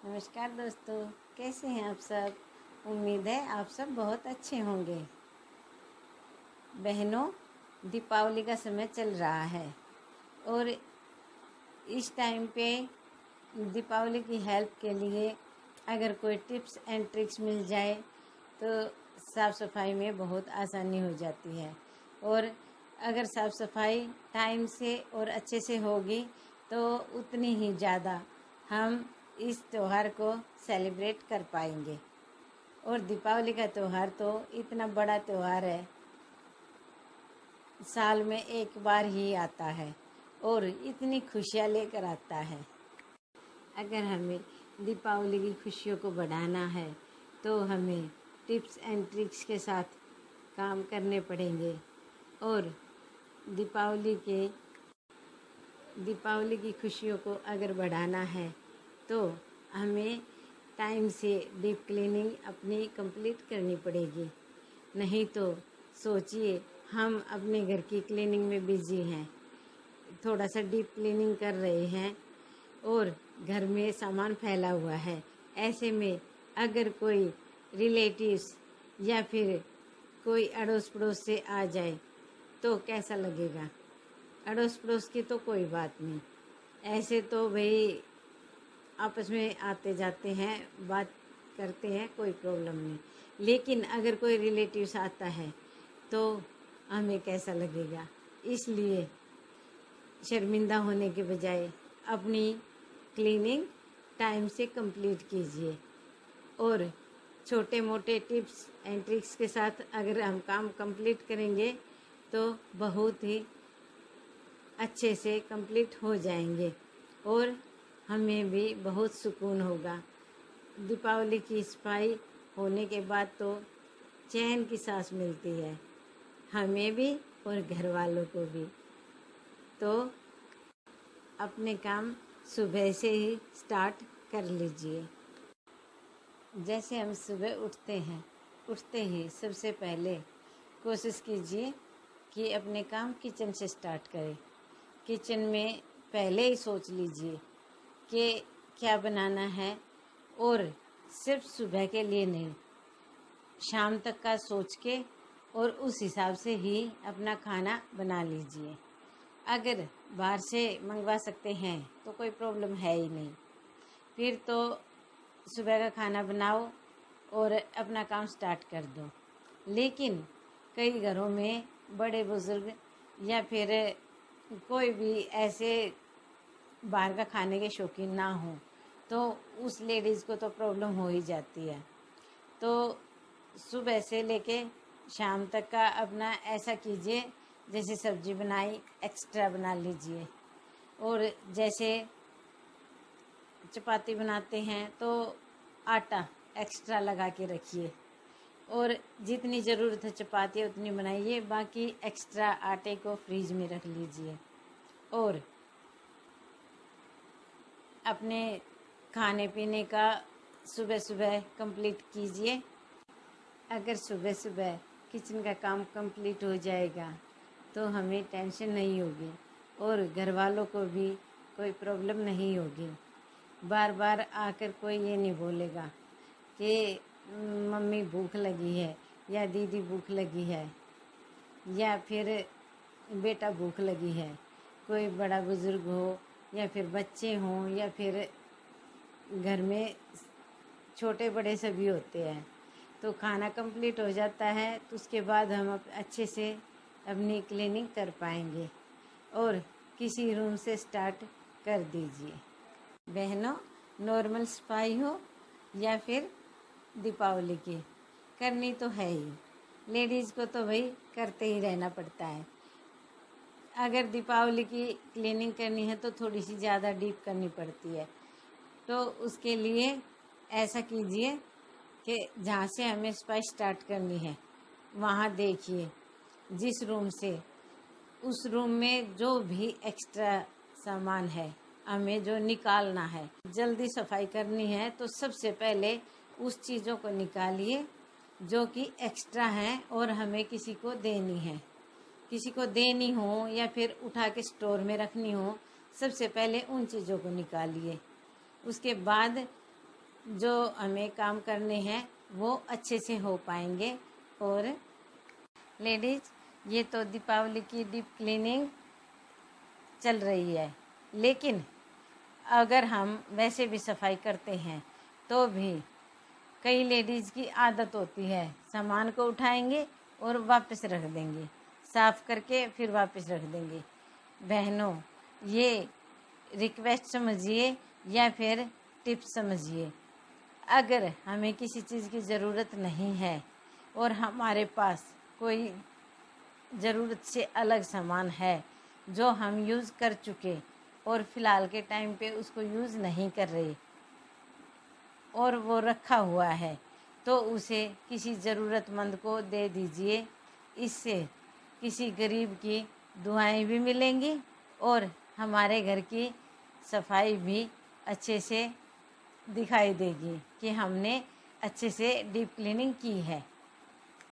नमस्कार दोस्तों, कैसे हैं आप सब। उम्मीद है आप सब बहुत अच्छे होंगे। बहनों, दीपावली का समय चल रहा है और इस टाइम पे दीपावली की हेल्प के लिए अगर कोई टिप्स एंड ट्रिक्स मिल जाए तो साफ़ सफाई में बहुत आसानी हो जाती है। और अगर साफ़ सफाई टाइम से और अच्छे से होगी तो उतनी ही ज़्यादा हम इस त्यौहार को सेलिब्रेट कर पाएंगे। और दीपावली का त्यौहार तो इतना बड़ा त्यौहार है, साल में एक बार ही आता है और इतनी खुशियाँ लेकर आता है। अगर हमें दीपावली की खुशियों को बढ़ाना है तो हमें टिप्स एंड ट्रिक्स के साथ काम करने पड़ेंगे। और दीपावली की खुशियों को अगर बढ़ाना है तो हमें टाइम से डीप क्लीनिंग अपनी कंप्लीट करनी पड़ेगी। नहीं तो सोचिए, हम अपने घर की क्लीनिंग में बिजी हैं, थोड़ा सा डीप क्लीनिंग कर रहे हैं और घर में सामान फैला हुआ है। ऐसे में अगर कोई रिलेटिव्स या फिर कोई अड़ोस पड़ोस से आ जाए तो कैसा लगेगा। अड़ोस पड़ोस की तो कोई बात नहीं, ऐसे तो भाई आपस में आते जाते हैं, बात करते हैं, कोई प्रॉब्लम नहीं। लेकिन अगर कोई रिलेटिव्स आता है तो हमें कैसा लगेगा। इसलिए शर्मिंदा होने के बजाय अपनी क्लीनिंग टाइम से कंप्लीट कीजिए। और छोटे मोटे टिप्स एंड ट्रिक्स के साथ अगर हम काम कंप्लीट करेंगे तो बहुत ही अच्छे से कंप्लीट हो जाएंगे और हमें भी बहुत सुकून होगा। दीपावली की सफाई होने के बाद तो चैन की सांस मिलती है, हमें भी और घर वालों को भी। तो अपने काम सुबह से ही स्टार्ट कर लीजिए। जैसे हम सुबह उठते ही सबसे पहले कोशिश कीजिए कि अपने काम किचन से स्टार्ट करें। किचन में पहले ही सोच लीजिए कि क्या बनाना है, और सिर्फ सुबह के लिए नहीं, शाम तक का सोच के और उस हिसाब से ही अपना खाना बना लीजिए। अगर बाहर से मंगवा सकते हैं तो कोई प्रॉब्लम है ही नहीं, फिर तो सुबह का खाना बनाओ और अपना काम स्टार्ट कर दो। लेकिन कई घरों में बड़े बुजुर्ग या फिर कोई भी ऐसे बाहर का खाने के शौकीन ना हो तो उस लेडीज़ को तो प्रॉब्लम हो ही जाती है। तो सुबह से लेके शाम तक का अपना ऐसा कीजिए, जैसे सब्जी बनाई एक्स्ट्रा बना लीजिए। और जैसे चपाती बनाते हैं तो आटा एक्स्ट्रा लगा के रखिए, और जितनी ज़रूरत है चपाती उतनी बनाइए, बाकी एक्स्ट्रा आटे को फ्रीज में रख लीजिए। और अपने खाने पीने का सुबह सुबह कंप्लीट कीजिए। अगर सुबह सुबह किचन का काम कंप्लीट हो जाएगा तो हमें टेंशन नहीं होगी और घर वालों को भी कोई प्रॉब्लम नहीं होगी। बार बार आकर कोई ये नहीं बोलेगा कि मम्मी भूख लगी है या दीदी भूख लगी है या फिर बेटा भूख लगी है। कोई बड़ा बुजुर्ग हो या फिर बच्चे हों या फिर घर में छोटे बड़े सभी होते हैं, तो खाना कंप्लीट हो जाता है तो उसके बाद हम अच्छे से अपनी क्लीनिंग कर पाएंगे। और किसी रूम से स्टार्ट कर दीजिए। बहनों, नॉर्मल सफाई हो या फिर दीपावली की, करनी तो है ही। लेडीज़ को तो भाई करते ही रहना पड़ता है। अगर दीपावली की क्लीनिंग करनी है तो थोड़ी सी ज़्यादा डीप करनी पड़ती है। तो उसके लिए ऐसा कीजिए कि जहाँ से हमें सफाई स्टार्ट करनी है वहाँ देखिए, जिस रूम से उस रूम में जो भी एक्स्ट्रा सामान है हमें जो निकालना है, जल्दी सफाई करनी है, तो सबसे पहले उस चीज़ों को निकालिए जो कि एक्स्ट्रा हैं और हमें किसी को देनी है, किसी को देनी हो या फिर उठा के स्टोर में रखनी हो। सबसे पहले उन चीज़ों को निकालिए। उसके बाद जो हमें काम करने हैं वो अच्छे से हो पाएंगे। और लेडीज़, ये तो दीपावली की डीप क्लीनिंग चल रही है, लेकिन अगर हम वैसे भी सफाई करते हैं तो भी कई लेडीज़ की आदत होती है, सामान को उठाएंगे और वापस रख देंगे, साफ़ करके फिर वापस रख देंगे। बहनों, ये रिक्वेस्ट समझिए या फिर टिप्स समझिए। अगर हमें किसी चीज़ की ज़रूरत नहीं है और हमारे पास कोई ज़रूरत से अलग सामान है जो हम यूज़ कर चुके और फ़िलहाल के टाइम पे उसको यूज़ नहीं कर रहे और वो रखा हुआ है, तो उसे किसी ज़रूरतमंद को दे दीजिए। इससे किसी गरीब की दुआएं भी मिलेंगी और हमारे घर की सफाई भी अच्छे से दिखाई देगी कि हमने अच्छे से डीप क्लीनिंग की है।